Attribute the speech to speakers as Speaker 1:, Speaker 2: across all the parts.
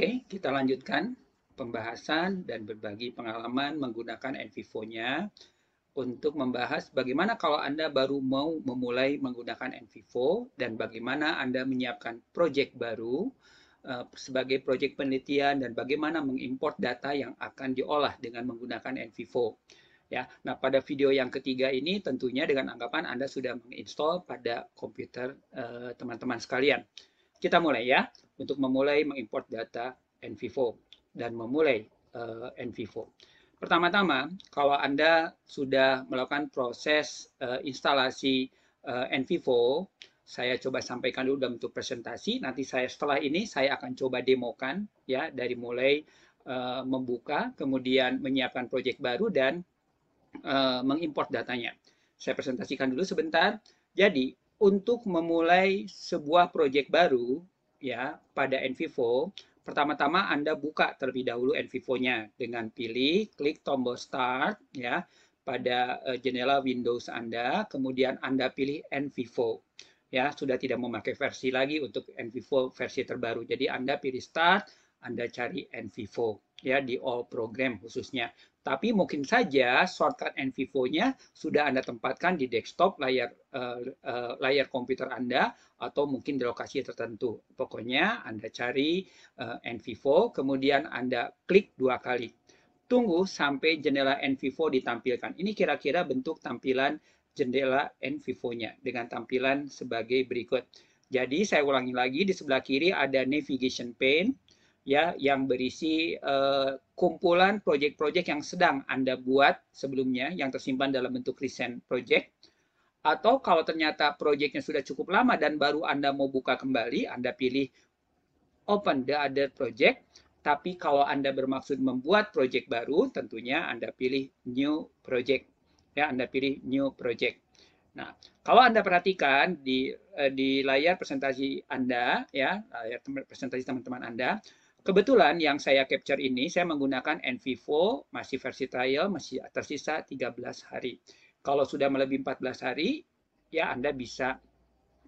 Speaker 1: Oke, kita lanjutkan pembahasan dan berbagi pengalaman menggunakan NVivo-nya untuk membahas bagaimana kalau Anda baru mau memulai menggunakan NVivo dan bagaimana Anda menyiapkan proyek baru sebagai proyek penelitian dan bagaimana mengimport data yang akan diolah dengan menggunakan NVivo. Ya, nah pada video yang ketiga ini tentunya dengan anggapan Anda sudah menginstall pada komputer teman-teman sekalian. Kita mulai ya, untuk memulai mengimport data NVivo dan memulai NVivo. Pertama-tama, kalau Anda sudah melakukan proses instalasi NVivo, saya coba sampaikan dulu dalam bentuk presentasi. Nanti setelah ini saya akan coba demokan ya dari mulai membuka, kemudian menyiapkan proyek baru dan mengimport datanya. Saya presentasikan dulu sebentar. Jadi, untuk memulai sebuah proyek baru ya pada NVivo, pertama-tama Anda buka terlebih dahulu NVivo-nya dengan pilih klik tombol start ya pada jendela Windows Anda, kemudian Anda pilih NVivo. Ya, sudah tidak memakai versi lagi untuk NVivo versi terbaru. Jadi Anda pilih start, Anda cari NVivo ya di all program khususnya. Tapi mungkin saja shortcut NVivo-nya sudah Anda tempatkan di desktop layar komputer Anda atau mungkin di lokasi tertentu. Pokoknya Anda cari NVivo, kemudian Anda klik 2 kali. Tunggu sampai jendela NVivo ditampilkan. Ini kira-kira bentuk tampilan jendela NVivo-nya dengan tampilan sebagai berikut. Jadi saya ulangi lagi, di sebelah kiri ada navigation pane ya yang berisi kumpulan proyek-proyek yang sedang Anda buat sebelumnya yang tersimpan dalam bentuk recent project. Atau kalau ternyata proyeknya sudah cukup lama dan baru Anda mau buka kembali, Anda pilih open the other project. Tapi kalau Anda bermaksud membuat proyek baru, tentunya Anda pilih new project. Ya, Anda pilih new project. Nah, kalau Anda perhatikan di layar presentasi Anda, ya, layar presentasi teman-teman Anda, kebetulan yang saya capture ini, saya menggunakan NVivo, masih versi trial, masih tersisa 13 hari. Kalau sudah melebihi 14 hari, ya Anda bisa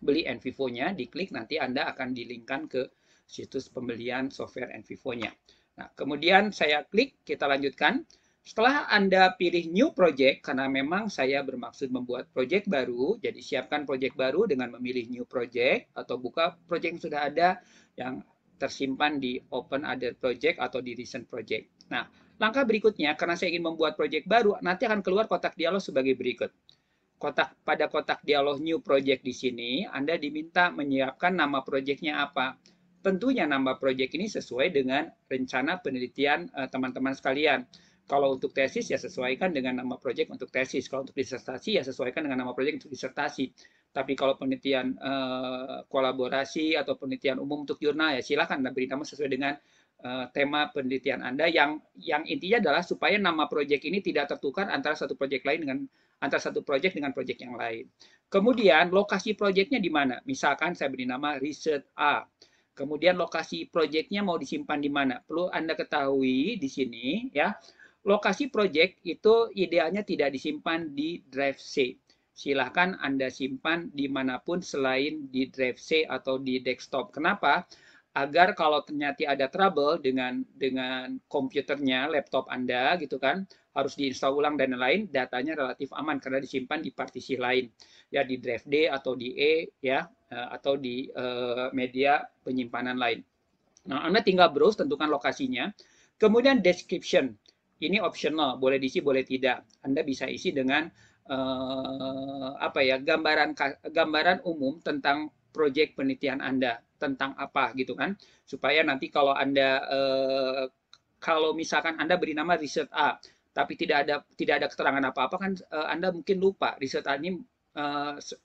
Speaker 1: beli NVivo-nya, diklik, nanti Anda akan dilinkkan ke situs pembelian software NVivo-nya. Nah, kemudian saya klik, kita lanjutkan. Setelah Anda pilih new project, karena memang saya bermaksud membuat project baru, jadi siapkan project baru dengan memilih new project, atau buka project yang sudah ada, yang tersimpan di open other project atau di recent project. Nah, langkah berikutnya, karena saya ingin membuat project baru, nanti akan keluar kotak dialog sebagai berikut. Pada kotak dialog new project di sini, Anda diminta menyiapkan nama projectnya apa. Tentunya nama project ini sesuai dengan rencana penelitian teman-teman sekalian. Kalau untuk tesis ya sesuaikan dengan nama project untuk tesis. Kalau untuk disertasi ya sesuaikan dengan nama project untuk disertasi. Tapi kalau penelitian kolaborasi atau penelitian umum untuk jurnal ya silakan Anda beri nama sesuai dengan tema penelitian Anda yang intinya adalah supaya nama project ini tidak tertukar antara satu project lain dengan antara satu project dengan project yang lain. Kemudian lokasi projectnya di mana? Misalkan saya beri nama Research A. Kemudian lokasi projectnya mau disimpan di mana? Perlu Anda ketahui di sini ya. Lokasi project itu idealnya tidak disimpan di drive C. Silahkan Anda simpan dimanapun selain di drive C atau di desktop. Kenapa? Agar kalau ternyata ada trouble dengan komputernya, laptop Anda gitu kan, harus diinstal ulang dan lain-lain, datanya relatif aman karena disimpan di partisi lain, ya di drive D atau di E ya, atau di media penyimpanan lain. Nah, Anda tinggal browse, tentukan lokasinya. Kemudian description, ini optional, boleh diisi, boleh tidak. Anda bisa isi dengan apa ya, gambaran umum tentang proyek penelitian Anda, tentang apa gitu kan, supaya nanti kalau Anda kalau misalkan Anda beri nama riset A, tapi tidak ada keterangan apa-apa kan Anda mungkin lupa riset A ini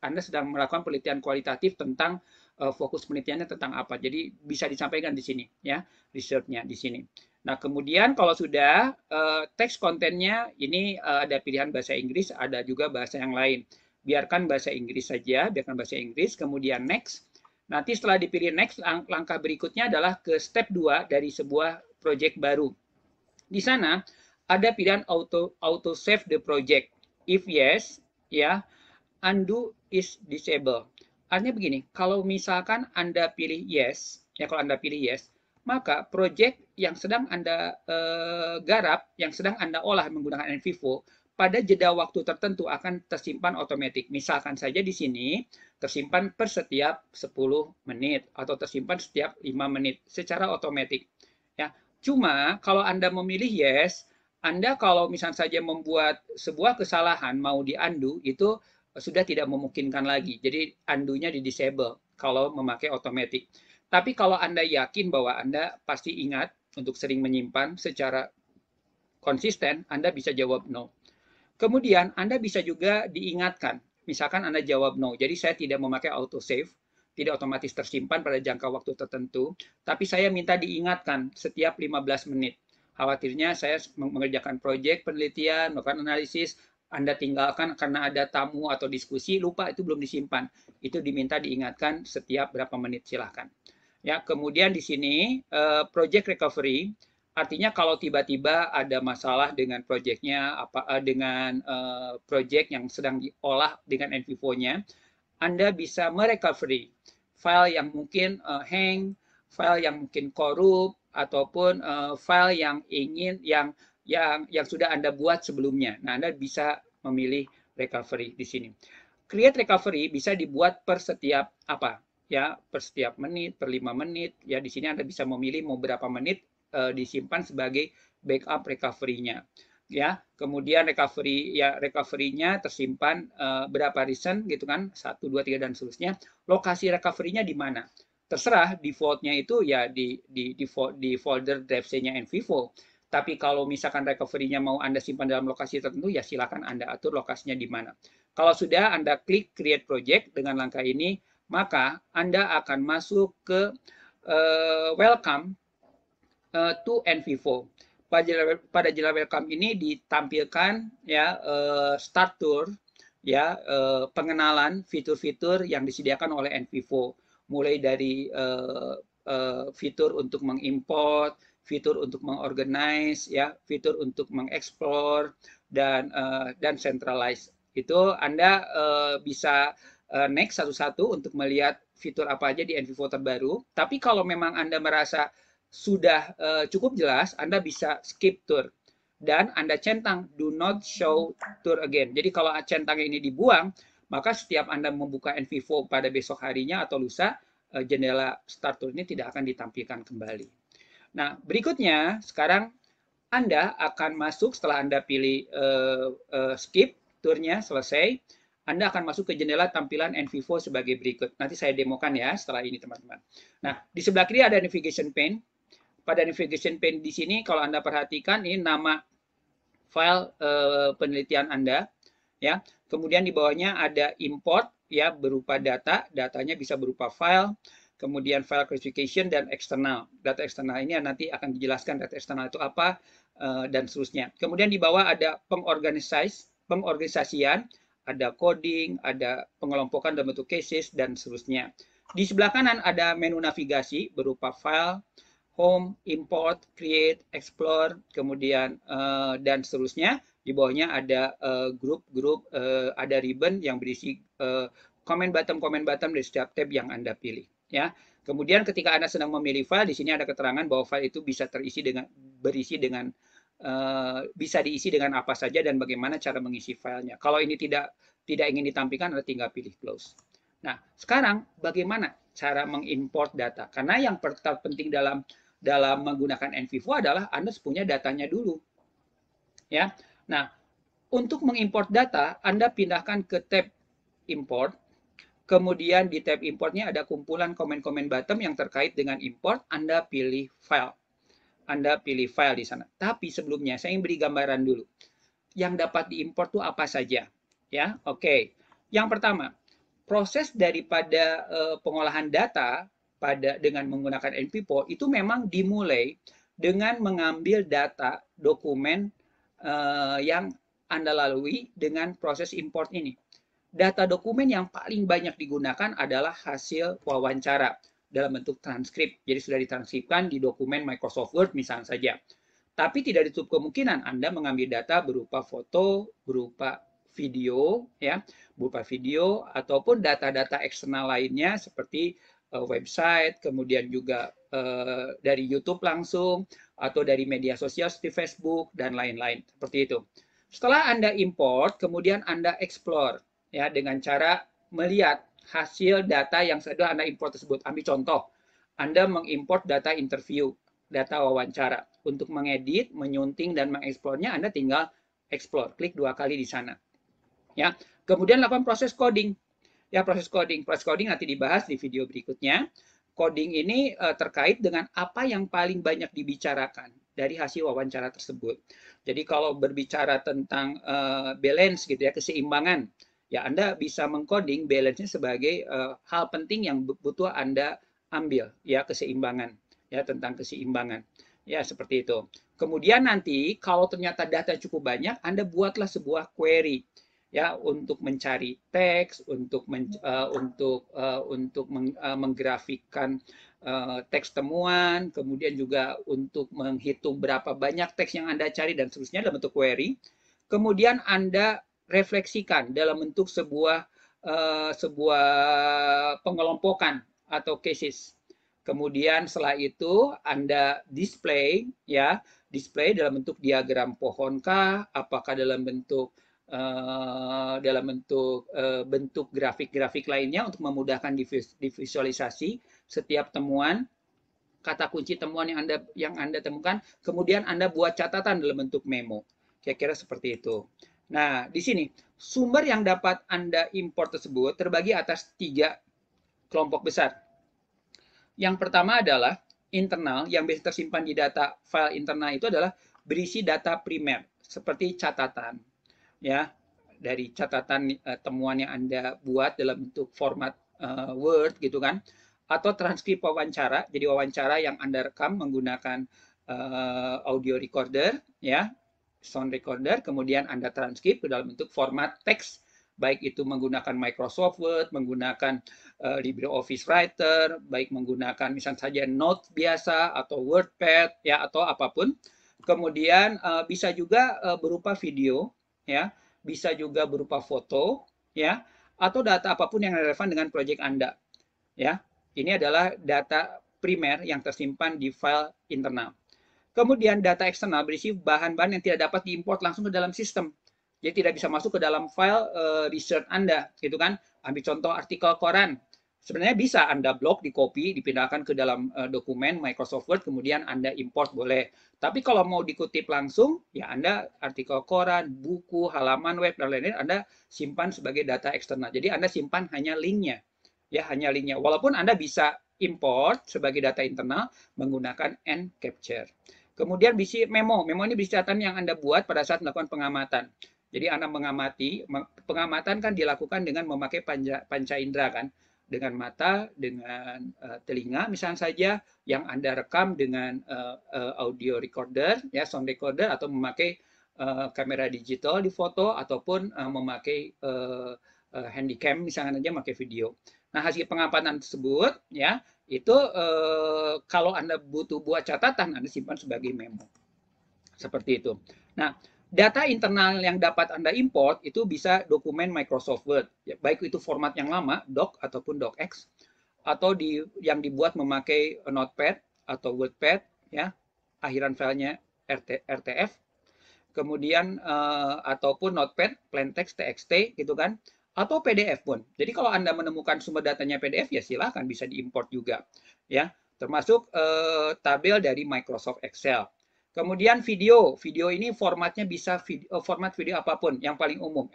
Speaker 1: Anda sedang melakukan penelitian kualitatif tentang fokus penelitiannya tentang apa. Jadi bisa disampaikan di sini ya, risetnya di sini. Nah, kemudian kalau sudah teks kontennya ini ada pilihan bahasa Inggris, ada juga bahasa yang lain. Biarkan bahasa Inggris saja, biarkan bahasa Inggris, kemudian next. Nanti setelah dipilih next, langkah berikutnya adalah ke step 2 dari sebuah project baru. Di sana ada pilihan auto save the project. If yes, ya, undo is disabled. Artinya begini, kalau misalkan Anda pilih yes, ya kalau Anda pilih yes, maka project yang sedang Anda garap, yang sedang Anda olah menggunakan NVivo, pada jeda waktu tertentu akan tersimpan otomatis. Misalkan saja di sini tersimpan per setiap 10 menit atau tersimpan setiap 5 menit secara otomatis. Ya. Cuma kalau Anda memilih yes, Anda kalau misalnya saja membuat sebuah kesalahan mau di-undo itu sudah tidak memungkinkan lagi. Jadi undo-nya di-disable kalau memakai otomatis. Tapi kalau Anda yakin bahwa Anda pasti ingat untuk sering menyimpan secara konsisten, Anda bisa jawab no. Kemudian Anda bisa juga diingatkan. Misalkan Anda jawab no, jadi saya tidak memakai autosave, tidak otomatis tersimpan pada jangka waktu tertentu, tapi saya minta diingatkan setiap 15 menit. Khawatirnya saya mengerjakan proyek penelitian, melakukan analisis, Anda tinggalkan karena ada tamu atau diskusi, lupa itu belum disimpan. Itu diminta diingatkan setiap berapa menit, silahkan. Ya, kemudian di sini project recovery. Artinya kalau tiba-tiba ada masalah dengan proyeknya, dengan proyek yang sedang diolah dengan NVivo-nya, Anda bisa merecovery file yang mungkin hang, file yang mungkin korup, ataupun file yang yang sudah Anda buat sebelumnya. Nah, Anda bisa memilih recovery di sini. Create recovery bisa dibuat per setiap apa? Ya, per setiap menit, per 5 menit. Ya, di sini Anda bisa memilih mau berapa menit disimpan sebagai backup recovery-nya. Ya, kemudian recovery-nya tersimpan berapa recent gitu kan, 1, 2, 3 dan seterusnya. Lokasi recovery-nya di mana? Terserah, default-nya itu ya di folder drive C-nya NVivo. Tapi kalau misalkan recovery-nya mau Anda simpan dalam lokasi tertentu, ya silakan Anda atur lokasinya di mana. Kalau sudah Anda klik create project dengan langkah ini, maka Anda akan masuk ke welcome to NVivo. Pada jendela welcome ini ditampilkan ya start tour, ya pengenalan fitur-fitur yang disediakan oleh NVivo, mulai dari fitur untuk mengimport, fitur untuk mengorganize, ya fitur untuk mengeksplor dan centralize. Itu Anda bisa next satu-satu untuk melihat fitur apa aja di NVivo terbaru. Tapi kalau memang Anda merasa sudah cukup jelas, Anda bisa skip tour. Dan Anda centang do not show tour again. Jadi kalau centangnya ini dibuang, maka setiap Anda membuka NVivo pada besok harinya atau lusa, jendela start tour ini tidak akan ditampilkan kembali. Nah, berikutnya sekarang Anda akan masuk setelah Anda pilih skip tournya selesai, Anda akan masuk ke jendela tampilan NVivo sebagai berikut. Nanti saya demokan ya setelah ini teman-teman. Nah, di sebelah kiri ada navigation pane. Pada navigation pane di sini kalau Anda perhatikan ini nama file penelitian Anda ya. Kemudian di bawahnya ada import ya berupa data, datanya bisa berupa file, kemudian file classification dan eksternal. Data eksternal ini nanti akan dijelaskan data eksternal itu apa dan seterusnya. Kemudian di bawah ada pengorganisasian, ada coding, ada pengelompokan dalam bentuk cases dan seterusnya. Di sebelah kanan ada menu navigasi berupa file, home, import, create, explore, kemudian dan seterusnya. Di bawahnya ada grup-grup, ada ribbon yang berisi comment button dari setiap tab yang Anda pilih. Ya. Kemudian ketika Anda sedang memilih file, di sini ada keterangan bahwa file itu bisa bisa diisi dengan apa saja dan bagaimana cara mengisi filenya. Kalau ini tidak ingin ditampilkan, Anda tinggal pilih close. Nah, sekarang bagaimana cara mengimport data? Karena yang penting dalam menggunakan NVivo adalah Anda punya datanya dulu. Ya. Nah, untuk mengimport data, Anda pindahkan ke tab import. Kemudian di tab importnya ada kumpulan komen-komen bottom yang terkait dengan import. Anda pilih file. Anda pilih file di sana. Tapi sebelumnya saya ingin beri gambaran dulu. Yang dapat diimport itu apa saja? Ya, oke. Yang pertama, proses daripada pengolahan data dengan menggunakan NVivo itu memang dimulai dengan mengambil data dokumen yang Anda lalui dengan proses import ini. Data dokumen yang paling banyak digunakan adalah hasil wawancara dalam bentuk transkrip. Jadi sudah ditranskripkan di dokumen Microsoft Word misalnya saja. Tapi tidak ditutup kemungkinan Anda mengambil data berupa foto, berupa video, ya, berupa video ataupun data-data eksternal lainnya seperti website, kemudian juga dari YouTube langsung, atau dari media sosial seperti Facebook, dan lain-lain. Seperti itu. Setelah Anda import, kemudian Anda explore ya dengan cara melihat hasil data yang sudah Anda import tersebut. Ambil contoh, Anda mengimport data interview, data wawancara. Untuk mengedit, menyunting, dan mengeksplornya, Anda tinggal explore. Klik 2 kali di sana. Ya. Kemudian lakukan proses coding. Ya, proses coding. Proses coding nanti dibahas di video berikutnya. Coding ini terkait dengan apa yang paling banyak dibicarakan dari hasil wawancara tersebut. Jadi kalau berbicara tentang balance gitu ya, keseimbangan, ya Anda bisa mengcoding balance-nya sebagai hal penting yang butuh Anda ambil, ya keseimbangan, ya tentang keseimbangan. Ya, seperti itu. Kemudian nanti kalau ternyata data cukup banyak, Anda buatlah sebuah query ya untuk mencari teks, untuk menggrafikkan teks temuan, kemudian juga untuk menghitung berapa banyak teks yang Anda cari dan seterusnya dalam bentuk query. Kemudian Anda refleksikan dalam bentuk sebuah pengelompokan atau cases. Kemudian setelah itu Anda display ya, display dalam bentuk diagram pohonkah, apakah dalam bentuk bentuk grafik-grafik lainnya untuk memudahkan divisualisasi setiap temuan, kata kunci temuan yang Anda temukan, kemudian Anda buat catatan dalam bentuk memo. Kira-kira seperti itu. Nah, di sini sumber yang dapat Anda import tersebut terbagi atas 3 kelompok besar. Yang pertama adalah internal, yang biasa tersimpan di data file internal itu adalah berisi data primer, seperti catatan, ya, dari catatan temuan yang Anda buat dalam bentuk format Word gitu kan, atau transkrip wawancara, jadi wawancara yang Anda rekam menggunakan audio recorder, ya, sound recorder, kemudian Anda transkrip ke dalam bentuk format teks, baik itu menggunakan Microsoft Word, menggunakan LibreOffice Writer, baik menggunakan misalnya saja Note biasa atau WordPad ya atau apapun. Kemudian bisa juga berupa video ya, bisa juga berupa foto ya, atau data apapun yang relevan dengan proyek Anda ya. Ini adalah data primer yang tersimpan di file internal. Kemudian data eksternal berisi bahan-bahan yang tidak dapat diimport langsung ke dalam sistem. Jadi tidak bisa masuk ke dalam file research Anda, gitu kan? Ambil contoh artikel koran. Sebenarnya bisa Anda blok, di copy, dipindahkan ke dalam dokumen Microsoft Word, kemudian Anda import boleh. Tapi kalau mau dikutip langsung, ya Anda artikel koran, buku, halaman web, dan lain-lain Anda simpan sebagai data eksternal. Jadi Anda simpan hanya linknya. Ya, hanya linknya. Walaupun Anda bisa import sebagai data internal menggunakan Encapture. Kemudian berisi memo. Memo ini berisi catatan yang Anda buat pada saat melakukan pengamatan. Jadi Anda mengamati, pengamatan kan dilakukan dengan memakai panca indera kan, dengan mata, dengan telinga, misalnya saja yang Anda rekam dengan audio recorder, ya sound recorder, atau memakai kamera digital di foto, ataupun memakai handycam, misalnya saja memakai video. Nah, hasil pengamatan tersebut, ya, itu kalau Anda butuh buat catatan, Anda simpan sebagai memo. Seperti itu. Nah, data internal yang dapat Anda import itu bisa dokumen Microsoft Word, ya, baik itu format yang lama, doc ataupun docx, atau yang dibuat memakai Notepad atau WordPad, ya, akhiran filenya RTF, kemudian ataupun Notepad, plain text, TXT, gitu kan, atau PDF pun. Jadi kalau Anda menemukan sumber datanya PDF, ya silakan bisa diimport juga, ya, termasuk tabel dari Microsoft Excel. Kemudian video ini formatnya bisa format video apapun, yang paling umum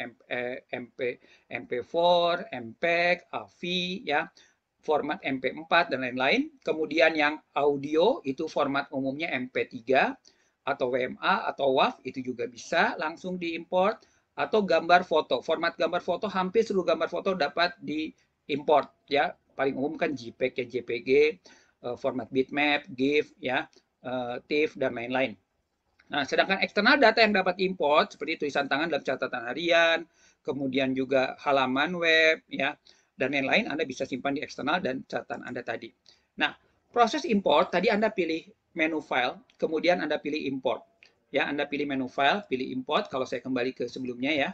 Speaker 1: MP4, MPEG, AVI, ya, format MP4 dan lain-lain. Kemudian yang audio itu format umumnya MP3 atau WMA atau WAV, itu juga bisa langsung diimport. Atau gambar foto, format gambar foto, hampir seluruh gambar foto dapat diimport, ya, paling umum kan JPEG, ya, JPG, format bitmap, GIF, ya, TIFF, dan lain-lain. Nah, sedangkan eksternal data yang dapat import seperti tulisan tangan dalam catatan harian, kemudian juga halaman web, ya, dan lain-lain, Anda bisa simpan di eksternal dan catatan Anda tadi. Nah, proses import tadi Anda pilih menu file, kemudian Anda pilih import. Ya, Anda pilih menu file, pilih import. Kalau saya kembali ke sebelumnya ya.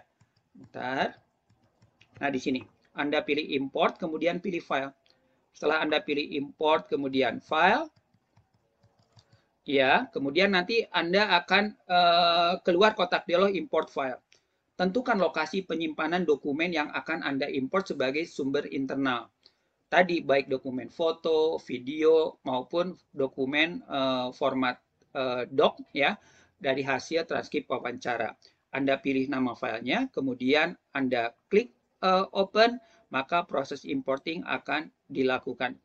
Speaker 1: Bentar. Nah, di sini Anda pilih import, kemudian pilih file. Setelah Anda pilih import, kemudian file, Ya, kemudian nanti Anda akan keluar kotak dialog import file. Tentukan lokasi penyimpanan dokumen yang akan Anda import sebagai sumber internal. Tadi baik dokumen foto, video maupun dokumen format doc ya dari hasil transkrip wawancara. Anda pilih nama filenya, kemudian Anda klik open, maka proses importing akan dilakukan.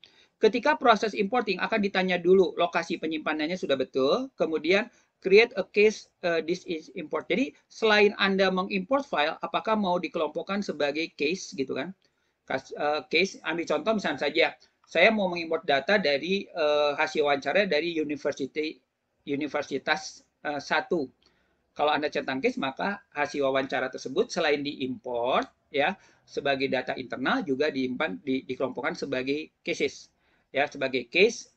Speaker 1: Ketika proses importing akan ditanya dulu lokasi penyimpanannya sudah betul, kemudian create a case this is import. Jadi selain Anda mengimport file, apakah mau dikelompokkan sebagai case gitu kan? Case, ambil contoh misalnya saja, saya mau mengimport data dari hasil wawancara dari Universitas 1. Kalau Anda centang case, maka hasil wawancara tersebut selain diimport ya sebagai data internal juga dikelompokkan sebagai cases ya sebagai case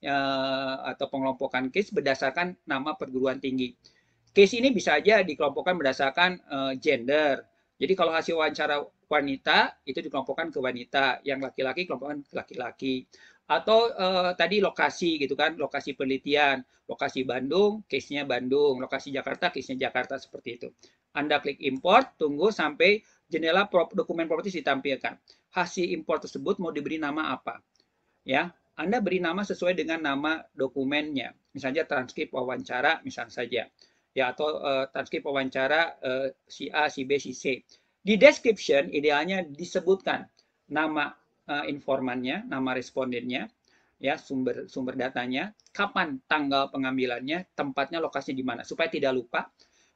Speaker 1: atau pengelompokan case berdasarkan nama perguruan tinggi. Case ini bisa aja dikelompokkan berdasarkan gender. Jadi kalau hasil wawancara wanita itu dikelompokkan ke wanita, yang laki-laki kelompokkan ke laki-laki. Atau tadi lokasi gitu kan, lokasi penelitian, lokasi Bandung, case-nya Bandung, lokasi Jakarta, case-nya Jakarta seperti itu. Anda klik import, tunggu sampai jendela dokumen properties ditampilkan. Hasil import tersebut mau diberi nama apa? Ya, Anda beri nama sesuai dengan nama dokumennya. Misalnya transkrip wawancara, misalnya saja. Ya, atau transkrip wawancara si A, si B, si C. Di description idealnya disebutkan nama informannya, nama respondennya, ya sumber datanya, kapan tanggal pengambilannya, tempatnya, lokasinya di mana, supaya tidak lupa.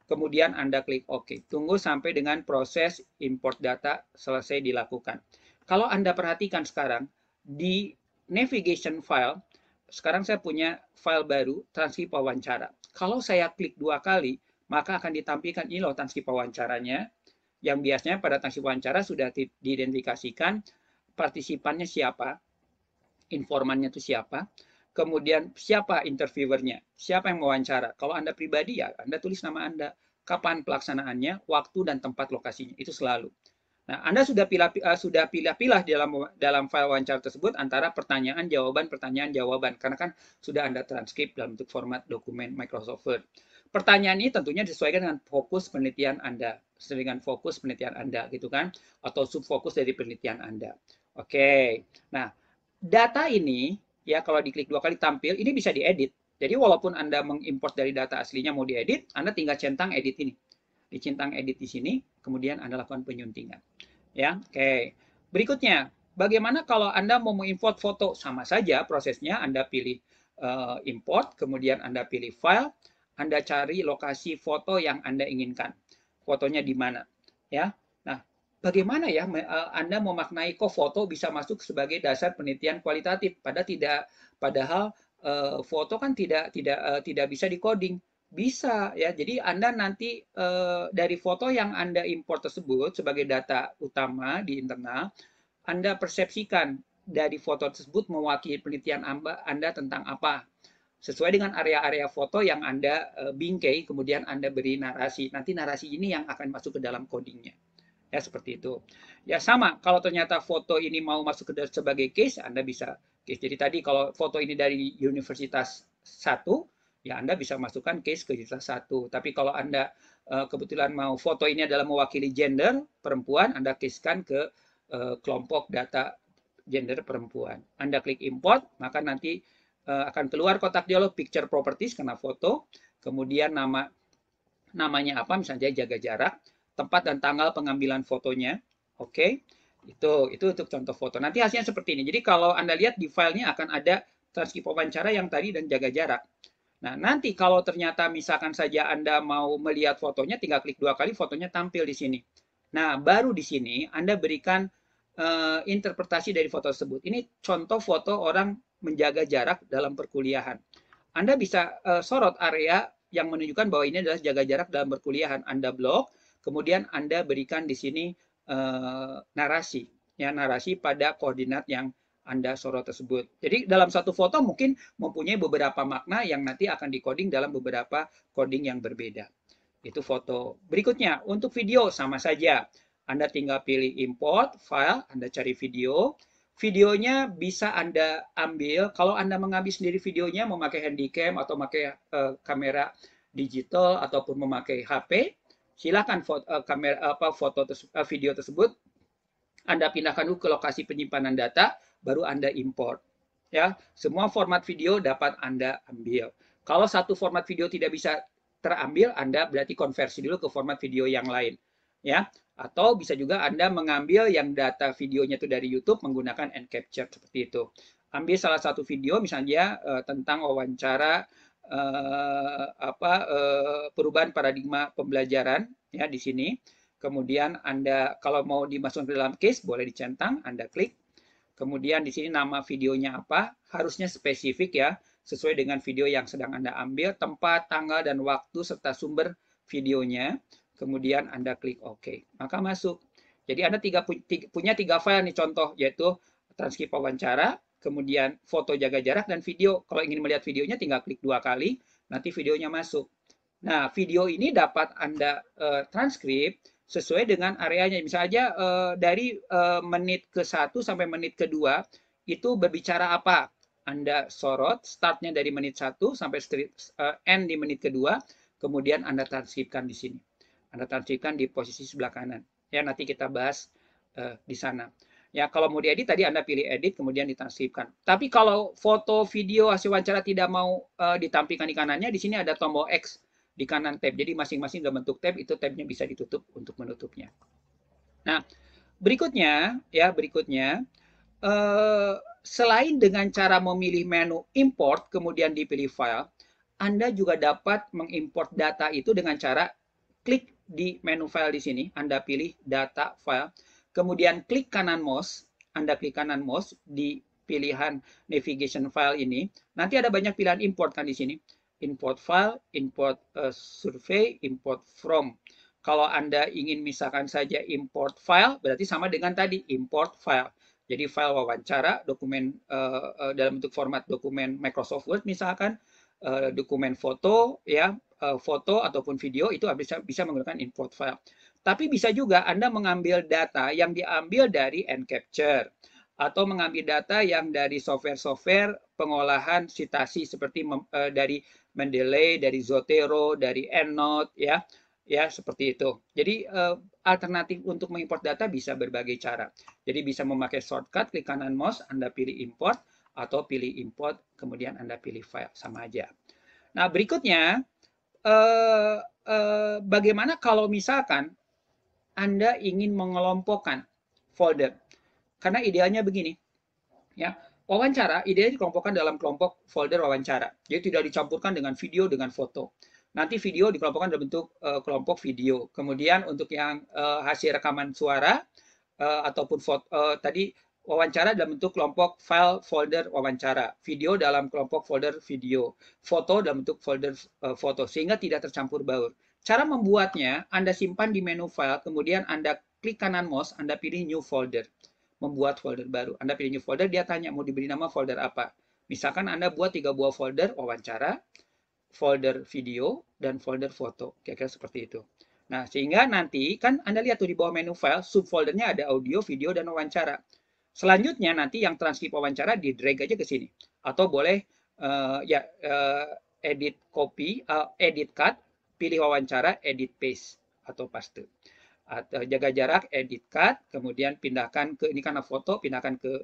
Speaker 1: Kemudian Anda klik OK. Tunggu sampai dengan proses import data selesai dilakukan. Kalau Anda perhatikan sekarang, di navigation file, sekarang saya punya file baru, transkrip wawancara. Kalau saya klik 2 kali, maka akan ditampilkan ini loh transkrip wawancaranya, yang biasanya pada transkrip wawancara sudah diidentifikasikan partisipannya siapa, informannya itu siapa, kemudian siapa interviewernya, siapa yang mewawancara. Kalau Anda pribadi ya, Anda tulis nama Anda, kapan pelaksanaannya, waktu dan tempat lokasinya, itu selalu. Nah, Anda sudah pilih-pilih dalam file wawancara tersebut antara pertanyaan jawaban karena kan sudah Anda transkrip dalam bentuk format dokumen Microsoft Word. Pertanyaan ini tentunya disesuaikan dengan fokus penelitian Anda, sesuai dengan fokus penelitian Anda gitu kan, atau subfokus dari penelitian Anda. Oke. Nah, data ini ya kalau diklik 2 kali tampil, ini bisa diedit. Jadi walaupun Anda mengimport dari data aslinya mau diedit, Anda tinggal centang edit ini. Dicentang edit di sini, kemudian Anda lakukan penyuntingan. Ya, oke. Berikutnya, bagaimana kalau Anda mau mengimport foto? Sama saja prosesnya, Anda pilih import, kemudian Anda pilih file, Anda cari lokasi foto yang Anda inginkan. Fotonya di mana? Ya. Nah, bagaimana ya Anda memaknai kok foto bisa masuk sebagai dasar penelitian kualitatif? Padahal foto kan tidak bisa di-coding. Bisa ya. Jadi Anda nanti dari foto yang Anda import tersebut sebagai data utama di internal, Anda persepsikan dari foto tersebut mewakili penelitian Anda tentang apa. Sesuai dengan area-area foto yang Anda bingkai, kemudian Anda beri narasi. Nanti narasi ini yang akan masuk ke dalam codingnya. Ya, seperti itu. Ya, sama. Kalau ternyata foto ini mau masuk ke sebagai case, Anda bisa case. Jadi tadi kalau foto ini dari Universitas 1, ya Anda bisa masukkan case ke Universitas 1. Tapi kalau Anda kebetulan mau foto ini adalah mewakili gender perempuan, Anda casekan ke kelompok data gender perempuan. Anda klik import, maka nanti akan keluar kotak dialog picture properties karena foto, kemudian namanya apa, misalnya jaga jarak, tempat dan tanggal pengambilan fotonya. Oke. Itu untuk contoh foto. Nanti hasilnya seperti ini. Jadi kalau Anda lihat di filenya akan ada transkrip wawancara yang tadi dan jaga jarak. Nah, nanti kalau ternyata misalkan saja Anda mau melihat fotonya, tinggal klik 2 kali, fotonya tampil di sini. Nah, baru di sini Anda berikan interpretasi dari foto tersebut. Ini contoh foto orang menjaga jarak dalam perkuliahan. Anda bisa sorot area yang menunjukkan bahwa ini adalah jaga jarak dalam perkuliahan. Anda blok, kemudian Anda berikan di sini narasi, ya narasi pada koordinat yang Anda sorot tersebut. Jadi dalam satu foto mungkin mempunyai beberapa makna yang nanti akan dikoding dalam beberapa coding yang berbeda. Itu foto. Berikutnya, untuk video sama saja. Anda tinggal pilih import, file, Anda cari video. videonya bisa Anda ambil, kalau Anda mengambil sendiri videonya, memakai handycam atau memakai kamera digital ataupun memakai HP, silakan video tersebut Anda pindahkan dulu ke lokasi penyimpanan data, baru Anda import. Ya, semua format video dapat Anda ambil. Kalau satu format video tidak bisa terambil, Anda berarti konversi dulu ke format video yang lain. Ya, atau bisa juga Anda mengambil yang data videonya itu dari YouTube menggunakan Encapture seperti itu. Ambil salah satu video misalnya tentang wawancara perubahan paradigma pembelajaran ya di sini. Kemudian Anda kalau mau dimasukkan ke dalam case boleh dicentang, Anda klik. Kemudian di sini nama videonya apa, harusnya spesifik ya, sesuai dengan video yang sedang Anda ambil, tempat, tanggal, dan waktu, serta sumber videonya. Kemudian Anda klik OK, maka masuk. Jadi Anda punya 3 file nih contoh, yaitu transkrip wawancara, kemudian foto jaga jarak, dan video. Kalau ingin melihat videonya tinggal klik 2 kali, nanti videonya masuk. Nah, video ini dapat Anda transkrip sesuai dengan areanya. Misalnya dari menit ke-1 sampai menit ke-2 itu berbicara apa? Anda sorot startnya dari menit 1 sampai end di menit ke-2, kemudian Anda transkripkan di sini. Anda transkripkan di posisi sebelah kanan. Ya, nanti kita bahas di sana. Ya, kalau mau diedit tadi Anda pilih edit kemudian ditranskripkan. Tapi kalau foto, video, hasil wawancara tidak mau ditampilkan di kanannya, di sini ada tombol X di kanan tab. Jadi masing-masing dalam bentuk tab, itu tabnya bisa ditutup untuk menutupnya. Nah, berikutnya selain dengan cara memilih menu import kemudian dipilih file, Anda juga dapat mengimport data itu dengan cara klik di menu file di sini, Anda pilih data file, kemudian klik kanan mouse, Anda klik kanan mouse di pilihan navigation file ini. Nanti ada banyak pilihan import kan di sini. Import file, import survey, import from. Kalau Anda ingin misalkan saja import file, berarti sama dengan tadi, import file. Jadi file wawancara, dokumen dalam bentuk format dokumen Microsoft Word misalkan, dokumen foto, ya, foto ataupun video, itu bisa menggunakan import file. Tapi bisa juga Anda mengambil data yang diambil dari Encapture, atau mengambil data yang dari software-software pengolahan citasi seperti dari Mendeley, dari Zotero, dari EndNote, ya seperti itu. Jadi alternatif untuk mengimport data bisa berbagai cara. Jadi bisa memakai shortcut, klik kanan mouse, Anda pilih import, atau pilih import, kemudian Anda pilih file, sama aja. Nah, berikutnya, bagaimana kalau misalkan Anda ingin mengelompokkan folder? Karena idealnya begini, ya, wawancara idealnya dikelompokkan dalam kelompok folder wawancara. Jadi tidak dicampurkan dengan video, dengan foto. Nanti video dikelompokkan dalam bentuk kelompok video. Kemudian untuk yang hasil rekaman suara ataupun foto, tadi wawancara dalam bentuk kelompok file folder wawancara, video dalam kelompok folder video, foto dalam bentuk folder foto, sehingga tidak tercampur baur. Cara membuatnya, Anda simpan di menu file, kemudian Anda klik kanan mouse, Anda pilih new folder, membuat folder baru. Anda pilih new folder, dia tanya mau diberi nama folder apa. Misalkan Anda buat 3 buah folder wawancara, folder video, dan folder foto. Kira-kira seperti itu. Nah, sehingga nanti kan Anda lihat tuh di bawah menu file, subfoldernya ada audio, video, dan wawancara. Selanjutnya nanti yang transkrip wawancara di drag aja ke sini. Atau boleh edit copy, edit cut, pilih wawancara, edit paste atau paste. Atau jaga jarak, edit cut, kemudian pindahkan ke, ini karena foto, pindahkan ke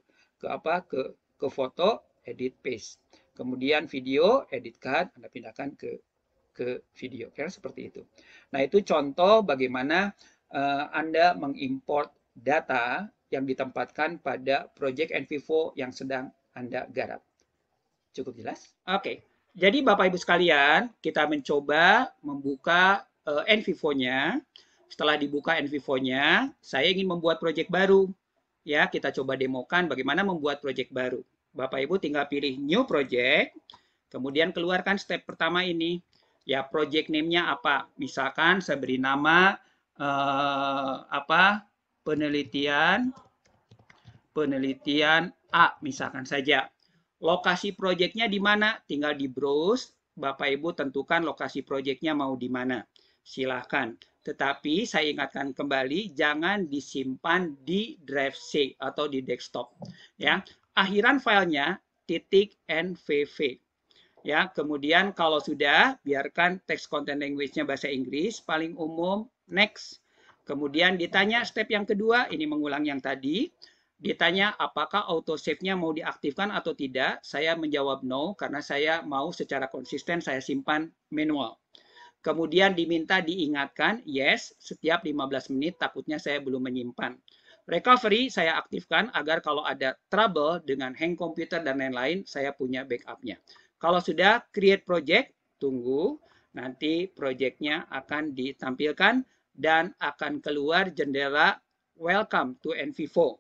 Speaker 1: foto, edit paste. Kemudian video, edit cut, Anda pindahkan ke video. Kira seperti itu. Nah, itu contoh bagaimana Anda mengimport data yang ditempatkan pada project NVivo yang sedang Anda garap. Cukup jelas? Oke. Jadi Bapak Ibu sekalian, kita mencoba membuka NVivo-nya. Setelah dibuka NVivo-nya, saya ingin membuat project baru. Ya, kita coba demokan bagaimana membuat project baru. Bapak Ibu tinggal pilih new project, kemudian keluarkan step pertama ini. Ya, project name-nya apa? Misalkan saya beri nama penelitian A misalkan saja. Lokasi project-nya di mana? Tinggal di browse, Bapak Ibu tentukan lokasi project-nya mau di mana. Silahkan. Tetapi saya ingatkan kembali, jangan disimpan di drive C atau di desktop. Ya, akhiran filenya .nvv. Ya, kemudian kalau sudah, biarkan text content language-nya bahasa Inggris, paling umum, next. Kemudian ditanya step yang kedua, ini mengulang yang tadi. Ditanya apakah autosave-nya mau diaktifkan atau tidak. Saya menjawab no, karena saya mau secara konsisten saya simpan manual. Kemudian diminta diingatkan, yes, setiap 15 menit takutnya saya belum menyimpan. Recovery saya aktifkan agar kalau ada trouble dengan hang komputer dan lain-lain, saya punya backupnya. Kalau sudah create project, tunggu, nanti projectnya akan ditampilkan dan akan keluar jendela welcome to NVivo.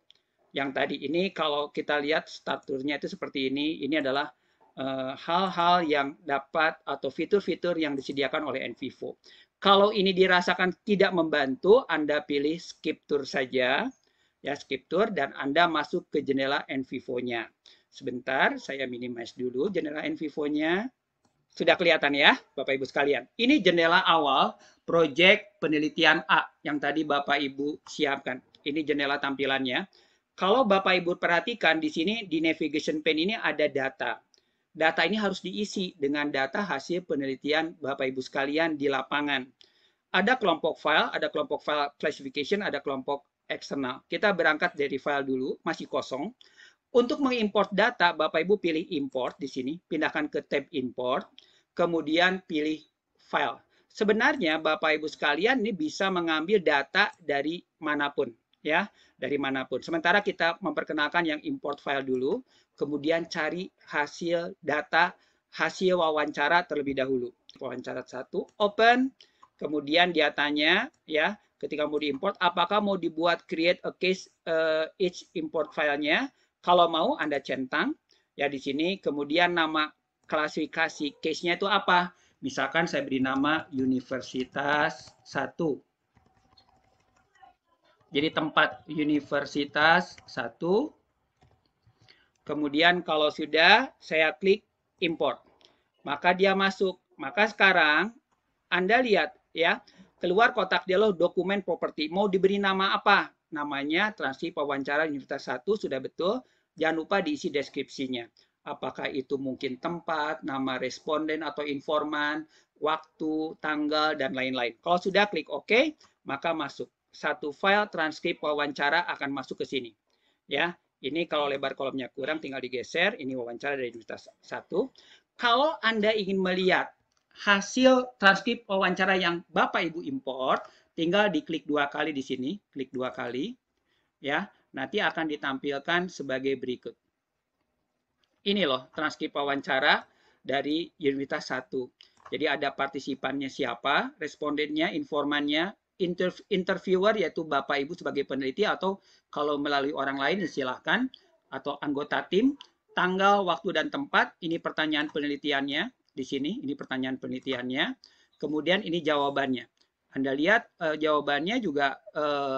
Speaker 1: Yang tadi ini kalau kita lihat statusnya itu seperti ini adalah hal-hal yang dapat atau fitur-fitur yang disediakan oleh NVivo. Kalau ini dirasakan tidak membantu, Anda pilih skip tour saja, ya skip tour, dan Anda masuk ke jendela NVivo-nya. Sebentar, saya minimize dulu jendela NVivo-nya. Sudah kelihatan ya, Bapak Ibu sekalian. Ini jendela awal proyek penelitian A yang tadi Bapak Ibu siapkan. Ini jendela tampilannya. Kalau Bapak Ibu perhatikan di sini di navigation pane ini ada data. Data ini harus diisi dengan data hasil penelitian Bapak Ibu sekalian di lapangan. Ada kelompok file classification, ada kelompok eksternal. Kita berangkat dari file dulu, masih kosong. Untuk mengimport data, Bapak Ibu pilih import di sini, pindahkan ke tab import, kemudian pilih file. Sebenarnya Bapak Ibu sekalian ini bisa mengambil data dari manapun, ya, dari manapun. Sementara kita memperkenalkan yang import file dulu, kemudian cari hasil data, hasil wawancara terlebih dahulu. Wawancara 1, open, kemudian dia tanya, ya, ketika mau diimport, apakah mau dibuat create a case each import filenya. Kalau mau Anda centang, ya di sini, kemudian nama klasifikasi case-nya itu apa? Misalkan saya beri nama Universitas 1. Jadi tempat Universitas 1. Kemudian kalau sudah, saya klik import. Maka dia masuk. Maka sekarang Anda lihat ya, keluar kotak dialog dokumen properti. Mau diberi nama apa? Namanya transkrip wawancara Universitas 1 sudah betul. Jangan lupa diisi deskripsinya. Apakah itu mungkin tempat, nama responden atau informan, waktu, tanggal, dan lain-lain. Kalau sudah klik OK, maka masuk. Satu file transkrip wawancara akan masuk ke sini. Ya, ini kalau lebar kolomnya kurang tinggal digeser. Ini wawancara dari Universitas 1. Kalau Anda ingin melihat hasil transkrip wawancara yang Bapak Ibu import, tinggal diklik 2 kali di sini, klik 2 kali. Ya, nanti akan ditampilkan sebagai berikut. Ini loh transkrip wawancara dari Universitas 1. Jadi ada partisipannya siapa, respondennya, informannya, interviewer yaitu Bapak Ibu sebagai peneliti atau kalau melalui orang lain silahkan, atau anggota tim, tanggal, waktu, dan tempat. Ini pertanyaan penelitiannya di sini, ini pertanyaan penelitiannya. Kemudian ini jawabannya. Anda lihat jawabannya juga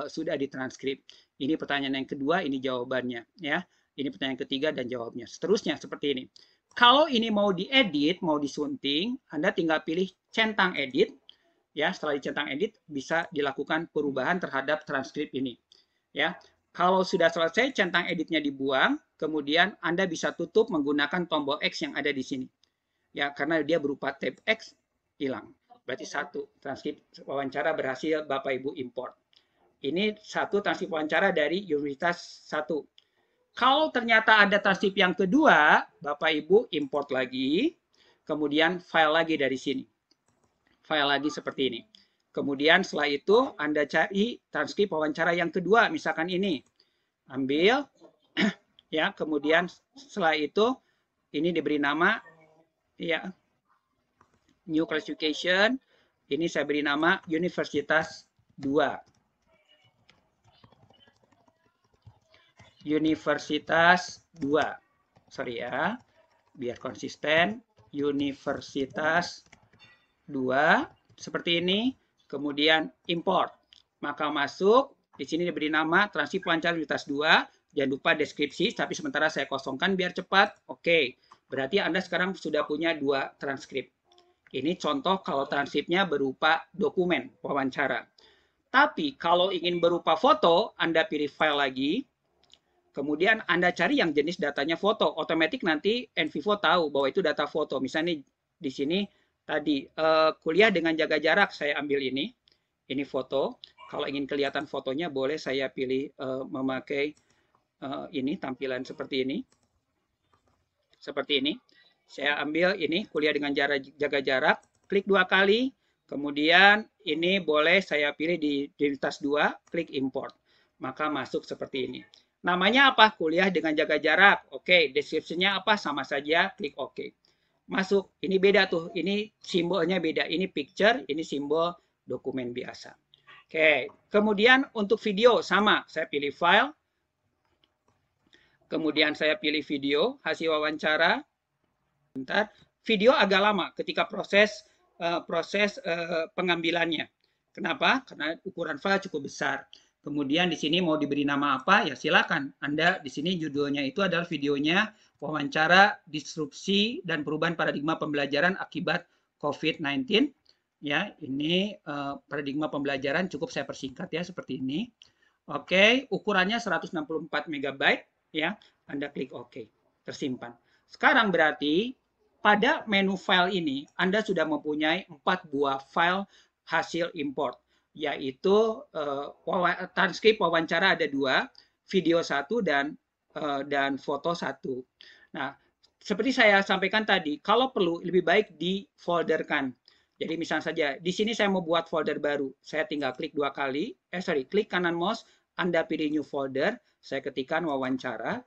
Speaker 1: sudah ditranskrip. Ini pertanyaan yang kedua, ini jawabannya, ya. Ini pertanyaan ketiga dan jawabnya. Seterusnya seperti ini. Kalau ini mau diedit, mau disunting, Anda tinggal pilih centang edit. Ya, setelah dicentang edit bisa dilakukan perubahan terhadap transkrip ini. Ya, kalau sudah selesai centang editnya dibuang, kemudian Anda bisa tutup menggunakan tombol X yang ada di sini. Ya, karena dia berupa tab X hilang. Berarti satu transkrip wawancara berhasil Bapak Ibu import. Ini satu transkrip wawancara dari Universitas 1. Kalau ternyata ada transkrip yang kedua, Bapak Ibu import lagi, kemudian file lagi dari sini. File lagi seperti ini. Kemudian setelah itu Anda cari transkrip wawancara yang kedua, misalkan ini. Ambil, ya, kemudian setelah itu ini diberi nama, ya, new classification. Ini saya beri nama Universitas 2. Universitas 2. Sorry ya, biar konsisten. Universitas 2 seperti ini. Kemudian import. Maka masuk, di sini diberi nama transkrip wawancara Universitas 2. Jangan lupa deskripsi, tapi sementara saya kosongkan biar cepat. Oke, berarti Anda sekarang sudah punya 2 transkrip. Ini contoh kalau transkripnya berupa dokumen wawancara. Tapi kalau ingin berupa foto, Anda pilih file lagi, kemudian Anda cari yang jenis datanya foto. Otomatis nanti NVivo tahu bahwa itu data foto. Misalnya di sini tadi kuliah dengan jaga jarak, saya ambil ini. Ini foto. Kalau ingin kelihatan fotonya, boleh saya pilih memakai ini, tampilan seperti ini. Seperti ini. Saya ambil ini, kuliah dengan jaga jarak, klik 2 kali, kemudian ini boleh saya pilih di tas 2, klik import. Maka masuk seperti ini. Namanya apa? Kuliah dengan jaga jarak. Oke, description-nya apa? Sama saja, klik OK. Masuk. Ini beda tuh. Ini simbolnya beda. Ini picture, ini simbol dokumen biasa. Oke, kemudian untuk video sama. Saya pilih file. Kemudian saya pilih video, hasil wawancara. Bentar, video agak lama ketika proses pengambilannya. Kenapa? Karena ukuran file cukup besar. Kemudian di sini mau diberi nama apa? Ya silakan. Anda di sini judulnya itu adalah videonya wawancara disrupsi dan perubahan paradigma pembelajaran akibat COVID-19. Ya, ini paradigma pembelajaran cukup saya persingkat ya seperti ini. Oke, ukurannya 164 MB ya. Anda klik OK. Tersimpan. Sekarang berarti pada menu file ini Anda sudah mempunyai 4 buah file hasil import, yaitu transkrip wawancara ada 2, video 1 dan foto 1. Nah, seperti saya sampaikan tadi, kalau perlu lebih baik difolderkan. Jadi misalnya saja di sini saya mau buat folder baru, saya tinggal klik 2 kali, klik kanan mouse, Anda pilih new folder, saya ketikkan wawancara.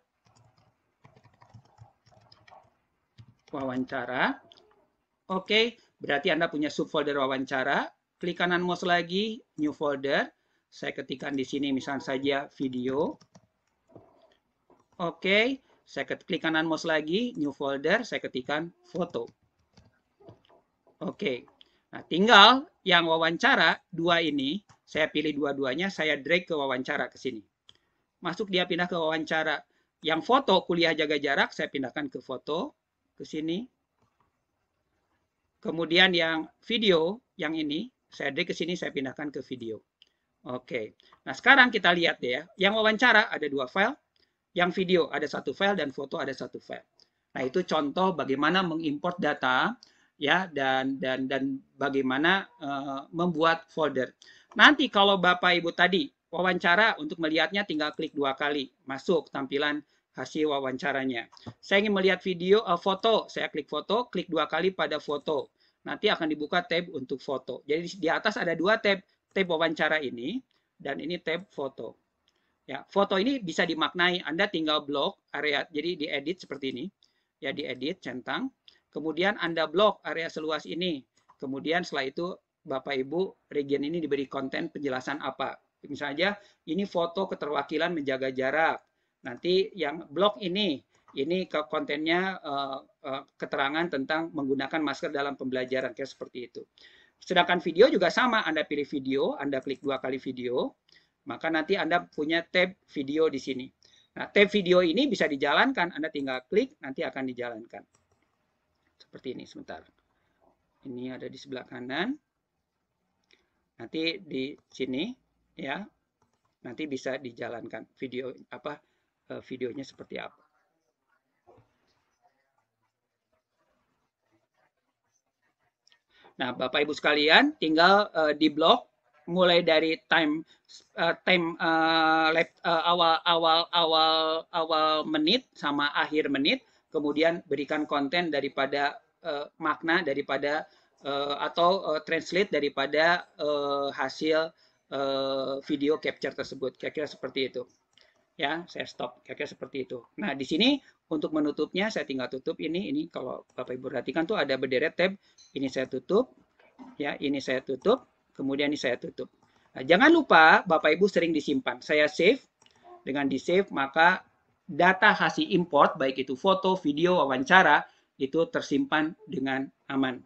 Speaker 1: Oke, berarti Anda punya subfolder wawancara. Klik kanan mouse lagi, new folder. Saya ketikkan di sini misalnya saja video. Oke, saya klik kanan mouse lagi, new folder. Saya ketikkan foto. Oke, nah tinggal yang wawancara 2 ini, saya pilih dua-duanya, saya drag ke wawancara ke sini. Masuk dia pindah ke wawancara. Yang foto kuliah jaga jarak, saya pindahkan ke foto, ke sini. Kemudian yang video, yang ini, saya drag ke sini, saya pindahkan ke video. Oke, nah sekarang kita lihat ya, yang wawancara ada 2 file, yang video ada 1 file, dan foto ada 1 file. Nah itu contoh bagaimana mengimport data, ya, dan bagaimana membuat folder. Nanti kalau Bapak Ibu tadi wawancara untuk melihatnya tinggal klik 2 kali, masuk tampilan hasil wawancaranya. Saya ingin melihat video, foto, saya klik foto, klik 2 kali pada foto. Nanti akan dibuka tab untuk foto. Jadi di atas ada 2 tab, tab wawancara ini, dan ini tab foto. Ya, foto ini bisa dimaknai, Anda tinggal blok area, jadi diedit seperti ini. Ya, diedit, centang. Kemudian Anda blok area seluas ini. Kemudian setelah itu Bapak Ibu region ini diberi konten penjelasan apa. Misalnya ini foto keterwakilan menjaga jarak. Nanti yang blok ini kontennya keterangan tentang menggunakan masker dalam pembelajaran, kayak seperti itu. Sedangkan video juga sama, Anda pilih video, Anda klik 2 kali video, maka nanti Anda punya tab video di sini. Nah, tab video ini bisa dijalankan, Anda tinggal klik, nanti akan dijalankan. Seperti ini, sebentar. Ini ada di sebelah kanan. Nanti di sini, ya, nanti bisa dijalankan video videonya seperti apa. Nah, Bapak Ibu sekalian, tinggal di blok mulai dari awal menit sama akhir menit, kemudian berikan konten daripada makna daripada atau translate daripada hasil video capture tersebut. Kira-kira seperti itu. Ya, saya stop. Kira-kira seperti itu. Nah, di sini untuk menutupnya saya tinggal tutup ini kalau Bapak Ibu perhatikan tuh ada berderet tab. Ini saya tutup. Ya, ini saya tutup. Kemudian ini saya tutup. Nah, jangan lupa Bapak Ibu sering disimpan. Saya save. Dengan di save maka data hasil import baik itu foto, video, wawancara itu tersimpan dengan aman.